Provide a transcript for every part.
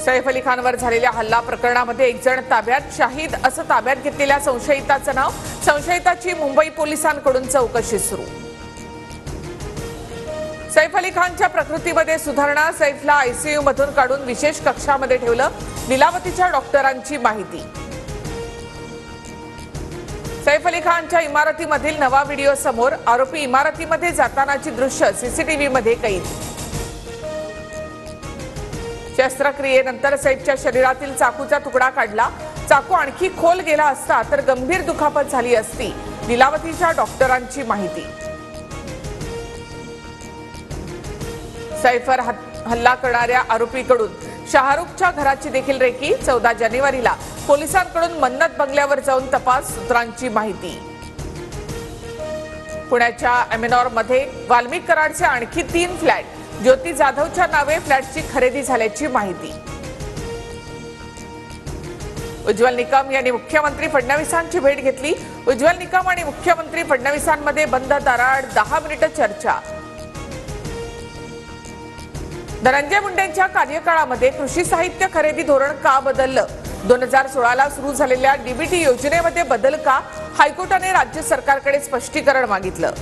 सैफ अली खानवर झालेल्या हल्ला प्रकरणामध्ये एक जण ताब्यात, शाहिद असं ताब्यात घेतलेल्या संशयिताचं नाव. संशयिताची मुंबई पोलिसांकडून चौकशी सुरू. सैफ अली खानच्या प्रकृतीमध्ये सुधारणा. सैफला आयसीयू मधून काढून विशेष कक्षामध्ये ठेवलं. लीलावतीच्या डॉक्टरांची माहिती. सैफ अली खानच्या इमारतीमधील नवा व्हिडिओ समोर. आरोपी इमारतीमध्ये जातानाची दृश्य सीसीटीव्हीमध्ये कैद. शस्त्रक्रियेनंतर सैफच्या शरीरातील चाकूचा तुकडा काढला. चाकू आणखी खोल गेला असता तर गंभीर दुखापत झाली असती. लीलावतीच्या डॉक्टरांची माहिती. सैफवर हल्ला करणाऱ्या आरोपीकडून शाहरुखच्या घराची देखील रेकी. 14 जानेवारीला पोलिसांकडून मन्नत बंगल्यावर जाऊन तपास. सूत्रांची माहिती. पुण्याच्या एमेनॉरमध्ये वाल्मिक कराडचे आणखी 3 फ्लॅट. ज्योती जाधवच्या नावे फ्लॅटची खरेदी झाल्याची माहिती. उज्ज्वल निकम यांनी मुख्यमंत्री फडणवीसांची भेट घेतली. उज्ज्वल निकम आणि मुख्यमंत्री फडणवीसांमध्ये बंद दाराआड 10 मिनिटं चर्चा. धनंजय मुंडेंच्या कार्यकाळामध्ये कृषी साहित्य खरेदी धोरण का बदललं? 2016ला सुरू झालेल्या डीबीटी योजनेमध्ये बदल का? हायकोर्टाने राज्य सरकारकडे स्पष्टीकरण मागितलं.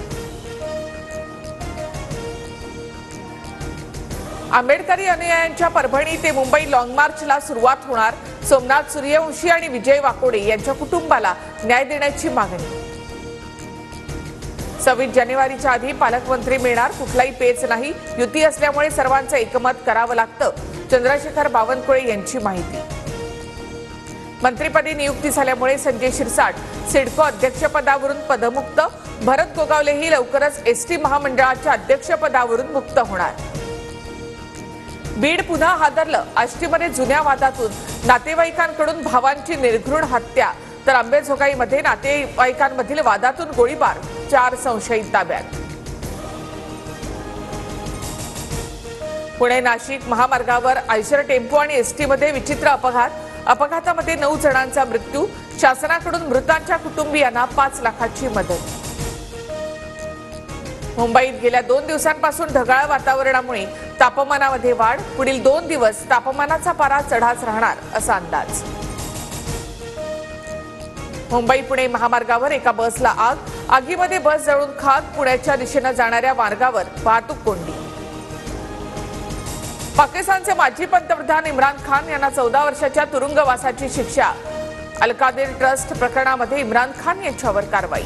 आंबेडकरी अनुयायांच्या परभणी ते मुंबई लॉंग मार्चला सुरुवात होणार. सोमनाथ सूर्यवंशी आणि विजय वाकोडे यांच्या कुटुंबाला न्याय देण्याची मागणी. 26 जानेवारीच्या आधी पालकमंत्री मिळणार. कुठलाही पेच नाही. युती असल्यामुळे सर्वांचं एकमत करावं लागतं. चंद्रशेखर बावनकुळे यांची माहिती. मंत्रिपदी नियुक्ती झाल्यामुळे संजय शिरसाट सिडको अध्यक्षपदावरून पदमुक्त. भरत गोगावलेही लवकरच एसटी महामंडळाच्या अध्यक्षपदावरून मुक्त होणार. बीड पुन्हा हादरलं. आष्टीमध्ये जुन्या वादातून नातेवाईकांकडून भावांची निर्घृण हत्या, तर अंबेजोगाईमध्ये नातेवाईकांमधील वादातून गोळीबार. 4 संशयित ताब्यात. पुणे नाशिक महामार्गावर आयशर टेम्पो आणि एसटीमध्ये विचित्र अपघात. अपघातामध्ये 9 जणांचा मृत्यू. शासनाकडून मृतांच्या कुटुंबियांना 5 लाखाची मदत. मुंबईत गेल्या 2 दिवसांपासून ढगाळ वातावरणामुळे तापमानामध्ये वाढ. पुढील 2 दिवस तापमानाचा पारा चढाच राहणार असा अंदाज. मुंबई पुणे महामार्गावर एका बसला आग. आगीमध्ये बस जळून खाक. पुण्याच्या दिशेने जाणाऱ्या मार्गावर वाहतूक कोंडी. पाकिस्तानचे माजी पंतप्रधान इम्रान खान यांना 14 वर्षाच्या तुरुंगवासाची शिक्षा. अल कादिर ट्रस्ट प्रकरणामध्ये इम्रान खान यांच्यावर कारवाई.